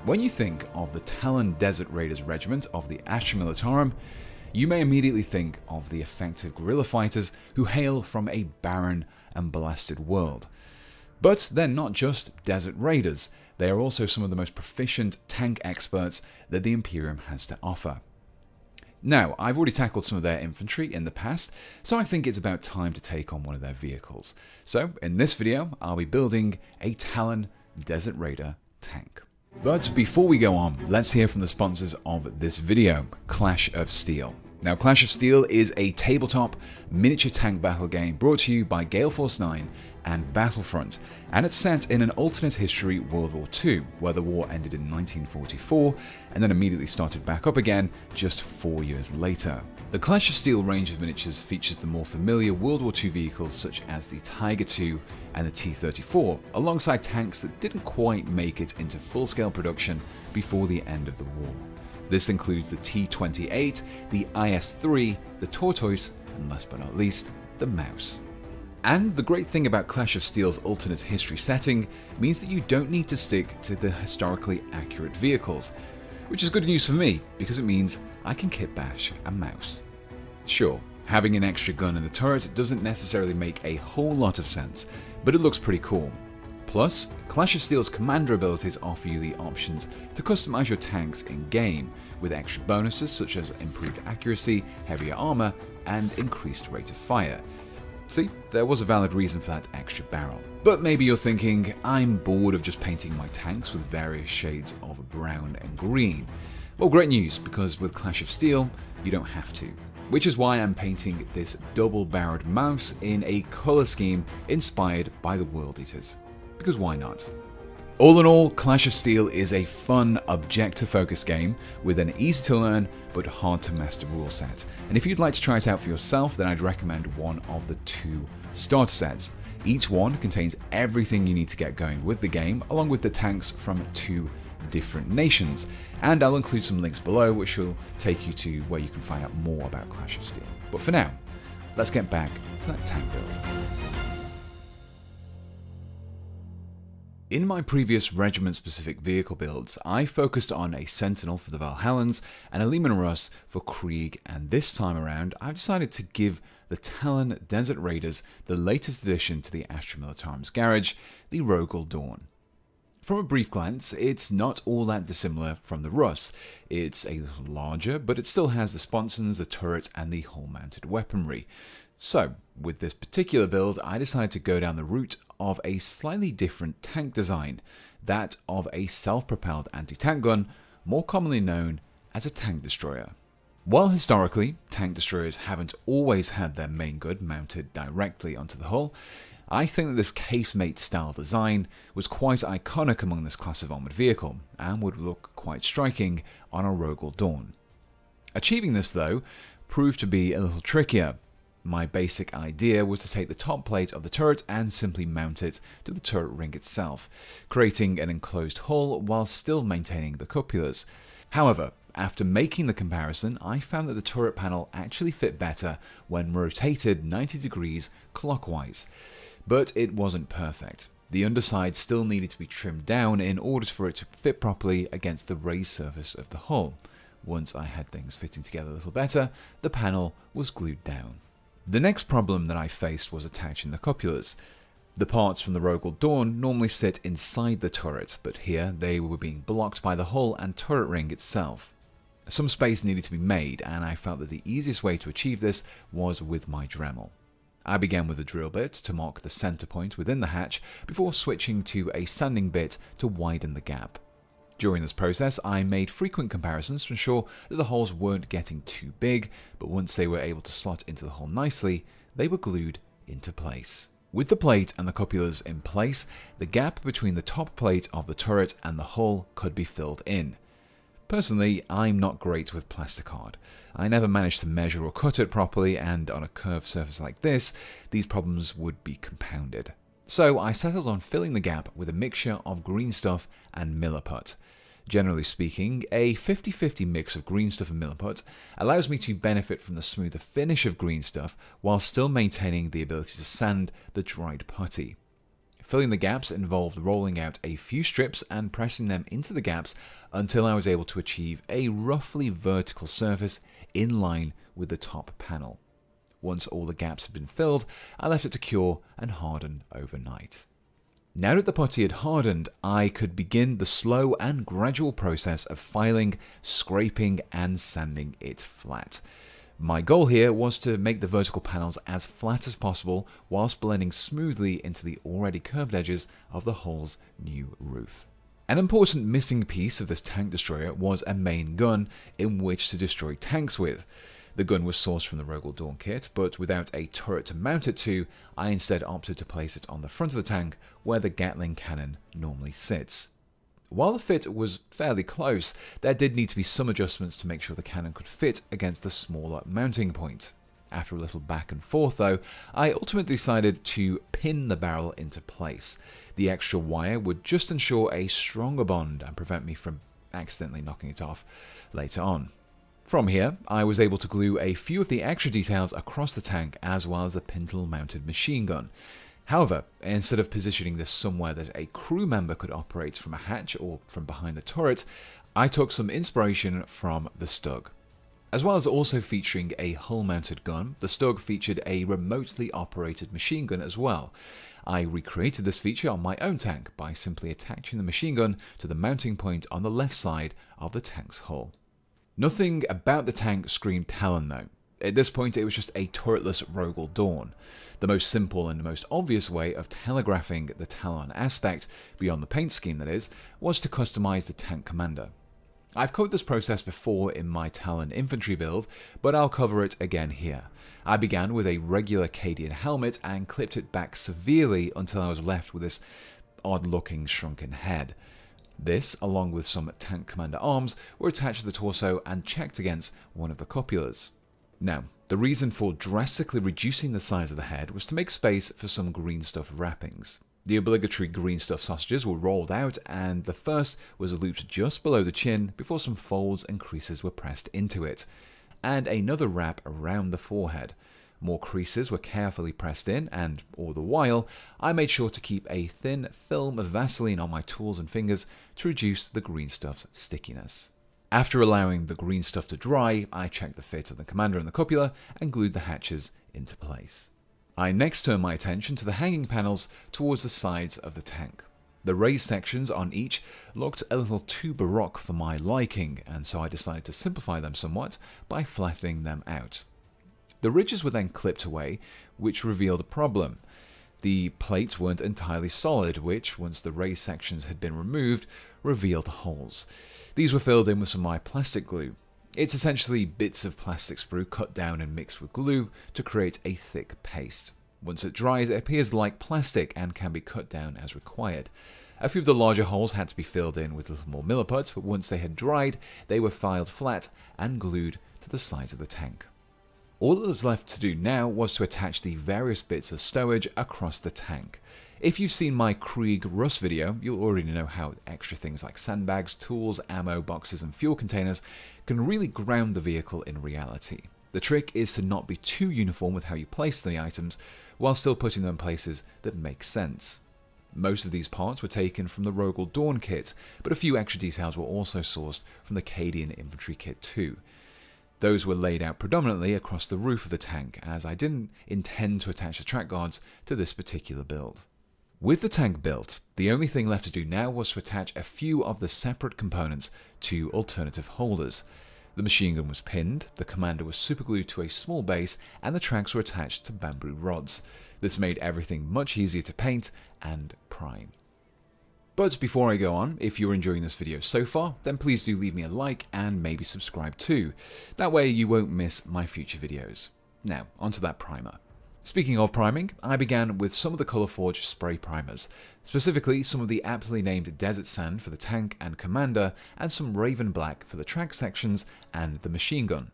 When you think of the Tallarn Desert Raiders Regiment of the Astra Militarum, you may immediately think of the effective guerrilla fighters who hail from a barren and blasted world. But they're not just desert raiders, they are also some of the most proficient tank experts that the Imperium has to offer. Now, I've already tackled some of their infantry in the past, so I think it's about time to take on one of their vehicles. So, in this video, I'll be building a Tallarn Desert Raider tank. But before we go on, let's hear from the sponsors of this video, Clash of Steel. Now, Clash of Steel is a tabletop miniature tank battle game brought to you by Gale Force 9 and Battlefront, and it's set in an alternate history World War II, where the war ended in 1944 and then immediately started back up again just 4 years later. The Clash of Steel range of miniatures features the more familiar World War II vehicles such as the Tiger II and the T-34, alongside tanks that didn't quite make it into full-scale production before the end of the war. This includes the T-28, the IS-3, the Tortoise, and last but not least, the Mouse. And the great thing about Clash of Steel's alternate history setting means that you don't need to stick to the historically accurate vehicles, which is good news for me because it means I can kitbash a mouse. Sure, having an extra gun in the turret doesn't necessarily make a whole lot of sense, but it looks pretty cool. Plus, Clash of Steel's commander abilities offer you the options to customize your tanks in-game, with extra bonuses such as improved accuracy, heavier armor, and increased rate of fire. See, there was a valid reason for that extra barrel. But maybe you're thinking, I'm bored of just painting my tanks with various shades of brown and green. Well, great news, because with Clash of Steel, you don't have to. Which is why I'm painting this double-barreled mouse in a colour scheme inspired by the World Eaters. Because why not? All in all, Clash of Steel is a fun, objective-focused game with an easy-to-learn but hard-to-master rule set. And if you'd like to try it out for yourself, then I'd recommend one of the two starter sets. Each one contains everything you need to get going with the game, along with the tanks from 2 different nations. And I'll include some links below which will take you to where you can find out more about Clash of Steel. But for now, let's get back to that tank build. In my previous regiment-specific vehicle builds, I focused on a Sentinel for the Valhallans and a Leman Russ for Krieg, and this time around I've decided to give the Tallarn Desert Raiders the latest addition to the Astra Militarum's garage, the Rogal Dorn. From a brief glance, it's not all that dissimilar from the Russ. It's a little larger, but it still has the sponsons, the turret, and the hull-mounted weaponry. So, with this particular build, I decided to go down the route of a slightly different tank design, that of a self-propelled anti-tank gun, more commonly known as a tank destroyer. While historically, tank destroyers haven't always had their main gun mounted directly onto the hull, I think that this casemate style design was quite iconic among this class of armoured vehicle, and would look quite striking on a Rogal Dorn. Achieving this though, proved to be a little trickier. My basic idea was to take the top plate of the turret and simply mount it to the turret ring itself, creating an enclosed hull while still maintaining the cupulas. However, after making the comparison, I found that the turret panel actually fit better when rotated 90 degrees clockwise. But it wasn't perfect. The underside still needed to be trimmed down in order for it to fit properly against the raised surface of the hull. Once I had things fitting together a little better, the panel was glued down. The next problem that I faced was attaching the cupulas. The parts from the Rogal Dorn normally sit inside the turret, but here they were being blocked by the hull and turret ring itself. Some space needed to be made, and I felt that the easiest way to achieve this was with my Dremel. I began with a drill bit to mark the center point within the hatch, before switching to a sanding bit to widen the gap. During this process, I made frequent comparisons to ensure that the holes weren't getting too big, but once they were able to slot into the hull nicely, they were glued into place. With the plate and the cupulas in place, the gap between the top plate of the turret and the hull could be filled in. Personally, I'm not great with plasticard. I never managed to measure or cut it properly, and on a curved surface like this, these problems would be compounded. So I settled on filling the gap with a mixture of green stuff and milliput. Generally speaking, a 50-50 mix of green stuff and milliput allows me to benefit from the smoother finish of green stuff while still maintaining the ability to sand the dried putty. Filling the gaps involved rolling out a few strips and pressing them into the gaps until I was able to achieve a roughly vertical surface in line with the top panel. Once all the gaps had been filled, I left it to cure and harden overnight. Now that the putty had hardened, I could begin the slow and gradual process of filing, scraping, and sanding it flat. My goal here was to make the vertical panels as flat as possible whilst blending smoothly into the already curved edges of the hull's new roof. An important missing piece of this tank destroyer was a main gun in which to destroy tanks with. The gun was sourced from the Rogal Dorn kit, but without a turret to mount it to, I instead opted to place it on the front of the tank where the Gatling cannon normally sits. While the fit was fairly close, there did need to be some adjustments to make sure the cannon could fit against the smaller mounting point. After a little back and forth though, I ultimately decided to pin the barrel into place. The extra wire would just ensure a stronger bond and prevent me from accidentally knocking it off later on. From here, I was able to glue a few of the extra details across the tank as well as a pintle-mounted machine gun. However, instead of positioning this somewhere that a crew member could operate from a hatch or from behind the turret, I took some inspiration from the Stug. As well as also featuring a hull-mounted gun, the Stug featured a remotely operated machine gun as well. I recreated this feature on my own tank by simply attaching the machine gun to the mounting point on the left side of the tank's hull. Nothing about the tank screamed Tallarn though. At this point it was just a turretless Rogal Dorn. The most simple and most obvious way of telegraphing the Tallarn aspect, beyond the paint scheme that is, was to customize the tank commander. I've covered this process before in my Tallarn infantry build, but I'll cover it again here. I began with a regular Cadian helmet and clipped it back severely until I was left with this odd looking shrunken head. This, along with some tank commander arms, were attached to the torso and checked against one of the cupulars. Now, the reason for drastically reducing the size of the head was to make space for some green stuff wrappings. The obligatory green stuff sausages were rolled out, and the first was looped just below the chin before some folds and creases were pressed into it, and another wrap around the forehead. More creases were carefully pressed in, and all the while, I made sure to keep a thin film of Vaseline on my tools and fingers to reduce the green stuff's stickiness. After allowing the green stuff to dry, I checked the fit of the commander and the cupula and glued the hatches into place. I next turned my attention to the hanging panels towards the sides of the tank. The raised sections on each looked a little too baroque for my liking, and so I decided to simplify them somewhat by flattening them out. The ridges were then clipped away, which revealed a problem. The plates weren't entirely solid, which, once the raised sections had been removed, revealed holes. These were filled in with some of my plastic glue. It's essentially bits of plastic sprue cut down and mixed with glue to create a thick paste. Once it dries, it appears like plastic and can be cut down as required. A few of the larger holes had to be filled in with a little more milliput, but once they had dried, they were filed flat and glued to the sides of the tank. All that was left to do now was to attach the various bits of stowage across the tank. If you've seen my Krieg Rust video, you'll already know how extra things like sandbags, tools, ammo, boxes and fuel containers can really ground the vehicle in reality. The trick is to not be too uniform with how you place the items, while still putting them in places that make sense. Most of these parts were taken from the Rogal Dorn kit, but a few extra details were also sourced from the Cadian infantry kit too. Those were laid out predominantly across the roof of the tank, as I didn't intend to attach the track guards to this particular build. With the tank built, the only thing left to do now was to attach a few of the separate components to alternative holders. The machine gun was pinned, the commander was superglued to a small base, and the tracks were attached to bamboo rods. This made everything much easier to paint and prime. But before I go on, if you're enjoying this video so far, then please do leave me a like and maybe subscribe too. That way you won't miss my future videos. Now, onto that primer. Speaking of priming, I began with some of the Colourforge spray primers, specifically some of the aptly named Desert Sand for the tank and commander, and some Raven Black for the track sections and the machine gun.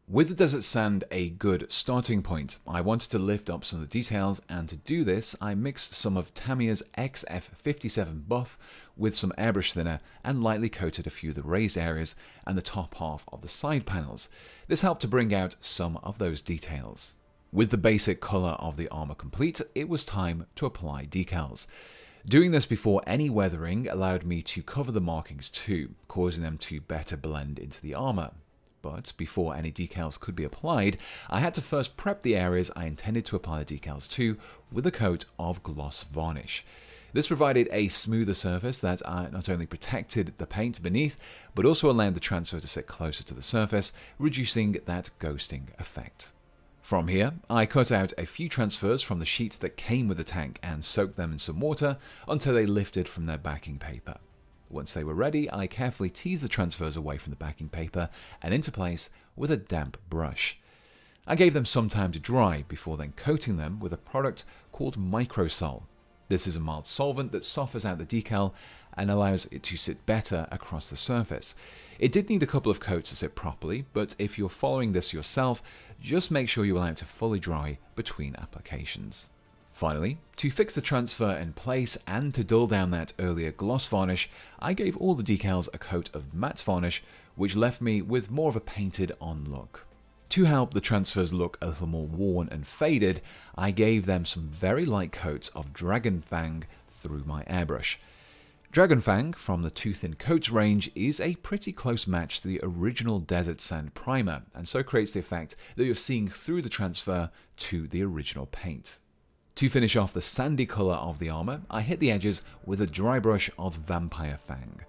With the Desert Sand a good starting point, I wanted to lift up some of the details, and to do this I mixed some of Tamiya's XF57 buff with some airbrush thinner and lightly coated a few of the raised areas and the top half of the side panels. This helped to bring out some of those details. With the basic colour of the armour complete, it was time to apply decals. Doing this before any weathering allowed me to cover the markings too, causing them to better blend into the armour. But before any decals could be applied, I had to first prep the areas I intended to apply the decals to with a coat of gloss varnish. This provided a smoother surface that not only protected the paint beneath, but also allowed the transfer to sit closer to the surface, reducing that ghosting effect. From here, I cut out a few transfers from the sheets that came with the tank and soaked them in some water until they lifted from their backing paper. Once they were ready, I carefully teased the transfers away from the backing paper and into place with a damp brush. I gave them some time to dry before then coating them with a product called Microsol. This is a mild solvent that softens out the decal and allows it to sit better across the surface. It did need a couple of coats to sit properly, but if you're following this yourself, just make sure you allow it to fully dry between applications. Finally, to fix the transfer in place and to dull down that earlier gloss varnish, I gave all the decals a coat of matte varnish, which left me with more of a painted on look. To help the transfers look a little more worn and faded, I gave them some very light coats of Dragon Fang through my airbrush. Dragon Fang from the Too Thin Coats range is a pretty close match to the original Desert Sand primer, and so creates the effect that you're seeing through the transfer to the original paint. To finish off the sandy colour of the armour, I hit the edges with a dry brush of Vampire Fang.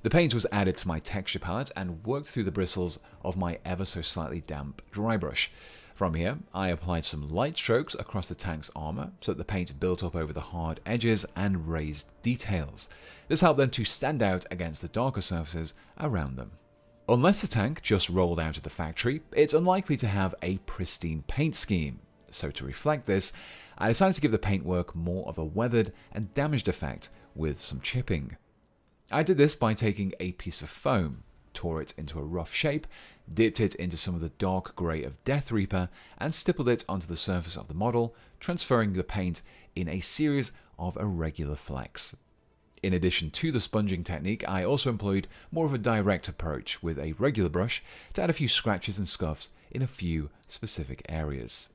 The paint was added to my texture palette and worked through the bristles of my ever so slightly damp dry brush. From here, I applied some light strokes across the tank's armour so that the paint built up over the hard edges and raised details. This helped them to stand out against the darker surfaces around them. Unless the tank just rolled out of the factory, it's unlikely to have a pristine paint scheme. So to reflect this, I decided to give the paintwork more of a weathered and damaged effect with some chipping. I did this by taking a piece of foam, tore it into a rough shape, dipped it into some of the dark grey of Death Reaper, and stippled it onto the surface of the model, transferring the paint in a series of irregular flecks. In addition to the sponging technique, I also employed more of a direct approach with a regular brush to add a few scratches and scuffs in a few specific areas.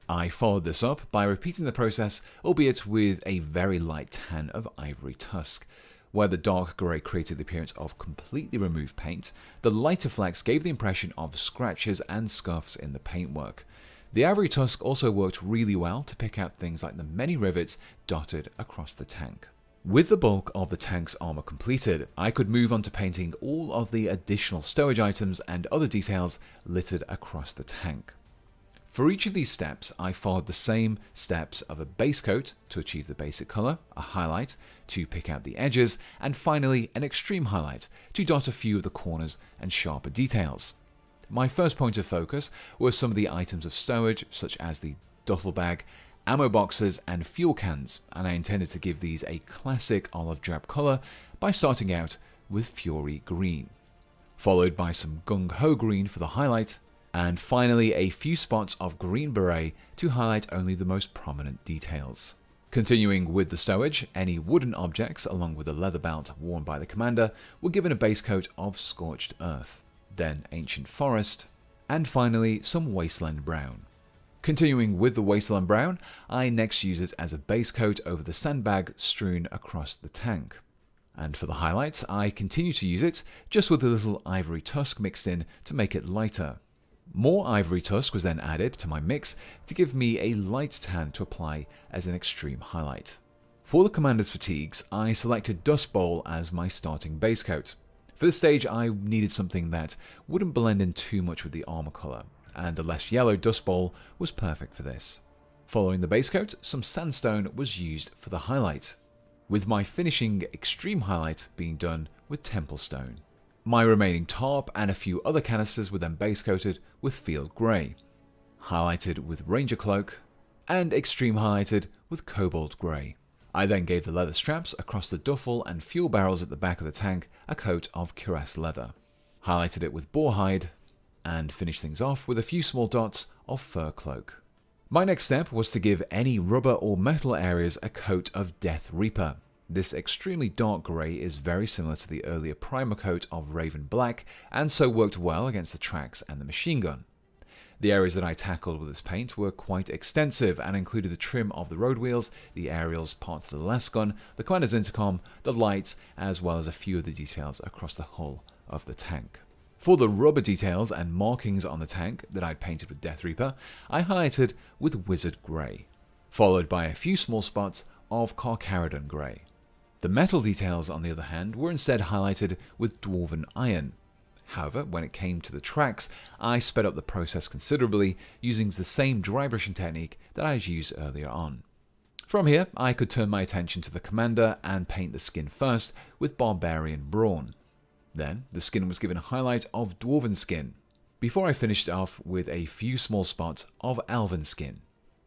I followed this up by repeating the process, albeit with a very light tan of Ivory Tusk. Where the dark grey created the appearance of completely removed paint, the lighter flecks gave the impression of scratches and scuffs in the paintwork. The Ivory Tusk also worked really well to pick out things like the many rivets dotted across the tank. With the bulk of the tank's armour completed, I could move on to painting all of the additional stowage items and other details littered across the tank. For each of these steps, I followed the same steps of a base coat to achieve the basic colour, a highlight to pick out the edges, and finally an extreme highlight to dot a few of the corners and sharper details. My first point of focus were some of the items of stowage, such as the duffel bag, ammo boxes, and fuel cans, and I intended to give these a classic olive drab colour by starting out with Fury Green, followed by some Gung-Ho Green for the highlight, and finally a few spots of green beret to highlight only the most prominent details. Continuing with the stowage, any wooden objects along with the leather belt worn by the commander were given a base coat of Scorched Earth, then Ancient Forest, and finally some Wasteland Brown. Continuing with the Wasteland Brown, I next use it as a base coat over the sandbag strewn across the tank. And for the highlights, I continue to use it, just with a little Ivory Tusk mixed in to make it lighter. More Ivory Tusk was then added to my mix to give me a light tan to apply as an extreme highlight. For the commander's fatigues, I selected Dust Bowl as my starting base coat. For this stage, I needed something that wouldn't blend in too much with the armor colour, and the less yellow Dust Bowl was perfect for this. Following the base coat, some Sandstone was used for the highlight, with my finishing extreme highlight being done with Temple Stone. My remaining tarp and a few other canisters were then base coated with Field Grey, highlighted with Ranger Cloak, and extreme highlighted with Kobold Grey. I then gave the leather straps across the duffel and fuel barrels at the back of the tank a coat of Cuirass Leather, highlighted it with Boar Hide, and finished things off with a few small dots of Fur Cloak. My next step was to give any rubber or metal areas a coat of Death Reaper. This extremely dark grey is very similar to the earlier primer coat of Raven Black, and so worked well against the tracks and the machine gun. The areas that I tackled with this paint were quite extensive and included the trim of the road wheels, the aerials, parts of the lasgun, the commander's intercom, the lights, as well as a few of the details across the hull of the tank. For the rubber details and markings on the tank that I'd painted with Death Reaper, I highlighted with Wizard Grey, followed by a few small spots of Carcharadon Grey. The metal details, on the other hand, were instead highlighted with Dwarven Iron. However, when it came to the tracks, I sped up the process considerably using the same dry brushing technique that I had used earlier on. From here, I could turn my attention to the commander and paint the skin first with Barbarian Brawn. Then, the skin was given a highlight of Dwarven Skin, before I finished off with a few small spots of Elven Skin.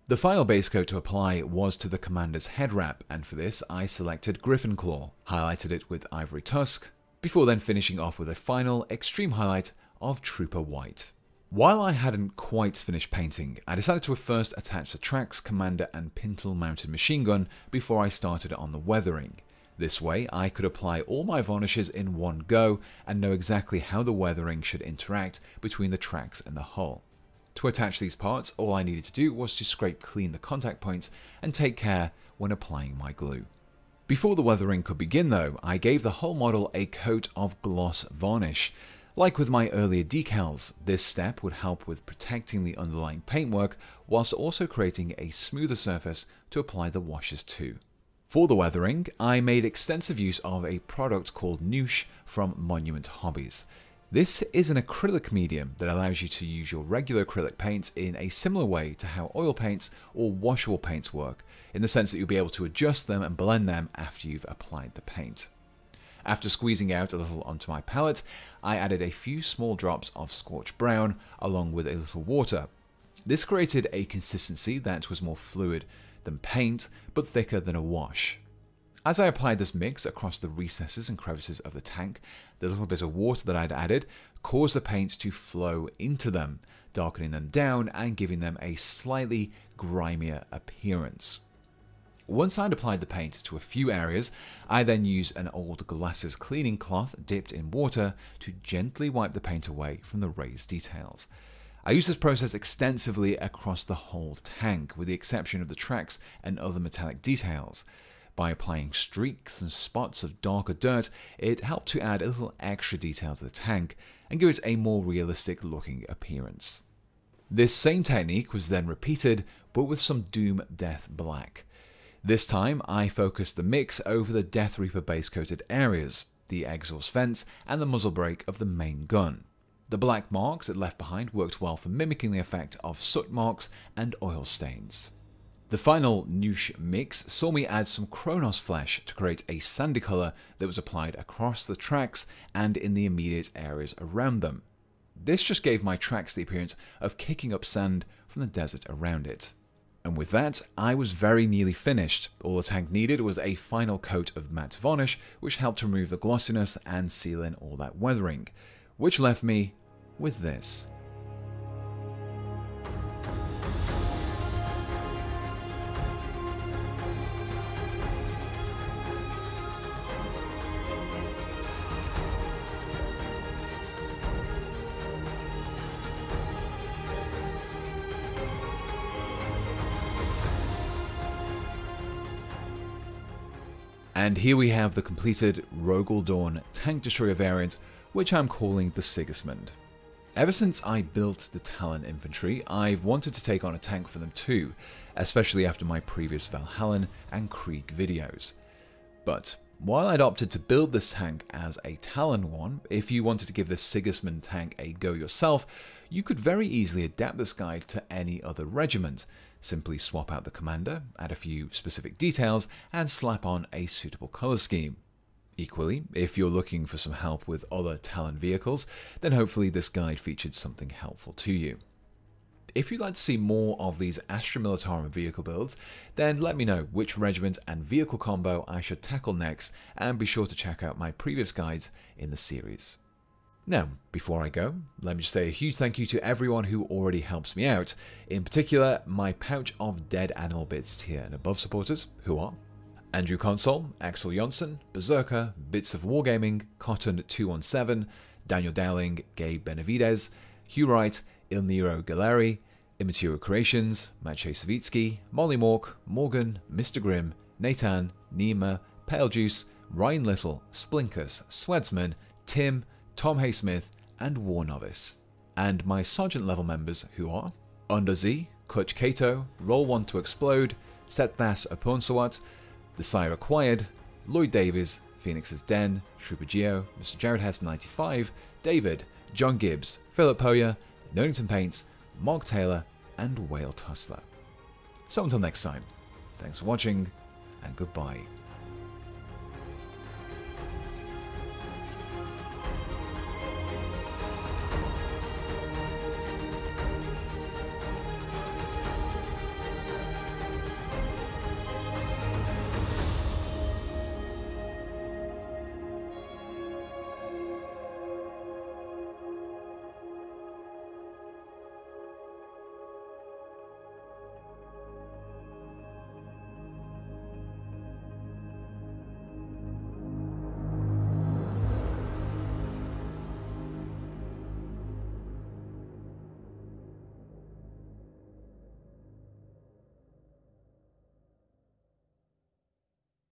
The final base coat to apply was to the commander's head wrap, and for this I selected Giffon Claw, highlighted it with Ivory Tusk, before then finishing off with a final extreme highlight of Trooper White. While I hadn't quite finished painting, I decided to first attach the tracks, commander and pintle mounted machine gun before I started on the weathering. This way I could apply all my varnishes in one go and know exactly how the weathering should interact between the tracks and the hull. To attach these parts, all I needed to do was to scrape clean the contact points and take care when applying my glue. Before the weathering could begin though, I gave the whole model a coat of gloss varnish. Like with my earlier decals, this step would help with protecting the underlying paintwork whilst also creating a smoother surface to apply the washes to. For the weathering, I made extensive use of a product called Noosh from Monument Hobbies. This is an acrylic medium that allows you to use your regular acrylic paints in a similar way to how oil paints or washable paints work, in the sense that you'll be able to adjust them and blend them after you've applied the paint. After squeezing out a little onto my palette, I added a few small drops of Scorched Brown along with a little water. This created a consistency that was more fluid than paint, but thicker than a wash. As I applied this mix across the recesses and crevices of the tank, the little bit of water that I'd added caused the paint to flow into them, darkening them down and giving them a slightly grimier appearance. Once I'd applied the paint to a few areas, I then used an old glasses cleaning cloth dipped in water to gently wipe the paint away from the raised details. I used this process extensively across the whole tank, with the exception of the tracks and other metallic details. By applying streaks and spots of darker dirt, it helped to add a little extra detail to the tank and give it a more realistic looking appearance. This same technique was then repeated, but with some Doom Death Black. This time, I focused the mix over the Death Reaper base coated areas, the exhaust vents, and the muzzle brake of the main gun. The black marks it left behind worked well for mimicking the effect of soot marks and oil stains. The final Noosh mix saw me add some Kronos Flesh to create a sandy colour that was applied across the tracks and in the immediate areas around them. This just gave my tracks the appearance of kicking up sand from the desert around it. And with that, I was very nearly finished. All the tank needed was a final coat of matte varnish, which helped to remove the glossiness and seal in all that weathering, which left me with this. And here we have the completed Rogal Dorn Tank Destroyer variant, which I'm calling the Sigismund. Ever since I built the Tallarn infantry, I've wanted to take on a tank for them too, especially after my previous Valhallan and Krieg videos. But while I'd opted to build this tank as a Tallarn one, if you wanted to give this Sigismund tank a go yourself, you could very easily adapt this guide to any other regiment. Simply swap out the commander, add a few specific details, and slap on a suitable colour scheme. Equally, if you're looking for some help with other Tallarn vehicles, then hopefully this guide featured something helpful to you. If you'd like to see more of these Astra Militarum vehicle builds, then let me know which regiment and vehicle combo I should tackle next, and be sure to check out my previous guides in the series. Now, before I go, let me just say a huge thank you to everyone who already helps me out, in particular my Pouch of Dead Animal Bits tier and above supporters, who are Andrew Console, Axel Jonsson, Berserker, Bits of Wargaming, Cotton217, Daniel Dowling, Gabe Benavides, Hugh Wright, Ilniro Galeri, Immaterial Creations, Maciej Savitsky, Molly Mork, Morgan, Mr. Grimm, Nathan, Nima, Pale Juice, Ryan Little, Splinkus, Swedsman, Tim, Tom Haysmith, and War Novice. And my Sergeant level members who are Under Z, Kutch Kato, Roll 1 to Explode, Setthas Aponsawat, The Sire Acquired, Lloyd Davies, Phoenix's Den, Trooper Geo, Mr. Jared Hess 95, David, John Gibbs, Philip Poyer, Nonington Paints, Mark Taylor, and Whale Tussler. So until next time, thanks for watching, and goodbye.